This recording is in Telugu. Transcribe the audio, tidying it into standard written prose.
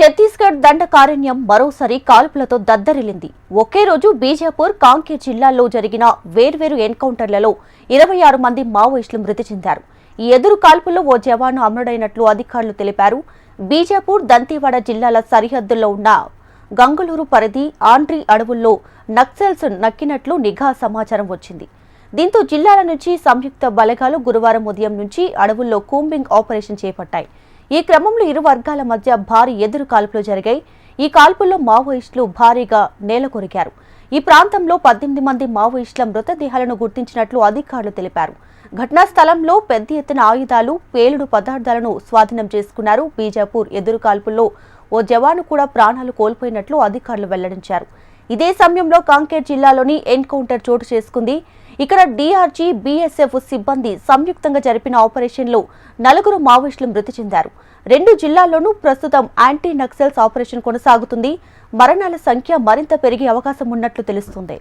ఛత్తీస్గఢ్ దండకారణ్యం మరోసారి కాల్పులతో దద్దరిల్లింది. ఒకే రోజు బీజాపూర్, కాంకేర్ జిల్లాల్లో జరిగిన వేర్వేరు ఎన్కౌంటర్లలో 26 మంది మావోయిస్టులు మృతి చెందారు. ఈ ఎదురు కాల్పుల్లో ఓ జవాను అమరుడైనట్లు అధికారులు తెలిపారు. బీజాపూర్, దంతేవాడ జిల్లాల సరిహద్దుల్లో ఉన్న గంగులూరు పరిధి ఆండ్రీ అడవుల్లో నక్సల్స్ నక్కినట్లు నిఘా సమాచారం వచ్చింది. దీంతో జిల్లాల నుంచి సంయుక్త బలగాలు గురువారం ఉదయం నుంచి అడవుల్లో కూంబింగ్ ఆపరేషన్ చేపట్టాయి. ఈ క్రమంలో ఇరు వర్గాల మధ్య భారీ ఎదురు కాల్పులు జరిగాయి. ఈ కాల్పుల్లో మావోయిస్టులు భారీగా నేలకొరిగారు. ఈ ప్రాంతంలో 18 మంది మావోయిస్టుల మృతదేహాలను గుర్తించినట్లు అధికారులు తెలిపారు. ఘటనా స్థలంలో పెద్ద ఎత్తున ఆయుధాలు, పేలుడు పదార్థాలను స్వాధీనం చేసుకున్నారు. బీజాపూర్ ఎదురు కాల్పుల్లో ఓ జవాను కూడా ప్రాణాలు కోల్పోయినట్లు అధికారులు వెల్లడించారు. ఇదే సమయంలో కాంకేర్ జిల్లాలోని ఎన్కౌంటర్ చోటు చేసుకుంది. ఇక్కడ డీఆర్జీ, బీఎస్ఎఫ్ సిబ్బంది సంయుక్తంగా జరిపిన ఆపరేషన్లో 4 మావోయిస్టులు మృతి చెందారు. 2 జిల్లాల్లోనూ ప్రస్తుతం యాంటీ నక్సల్స్ ఆపరేషన్ కొనసాగుతుంది. మరణాల సంఖ్య మరింత పెరిగే అవకాశం ఉన్నట్లు తెలుస్తుంది.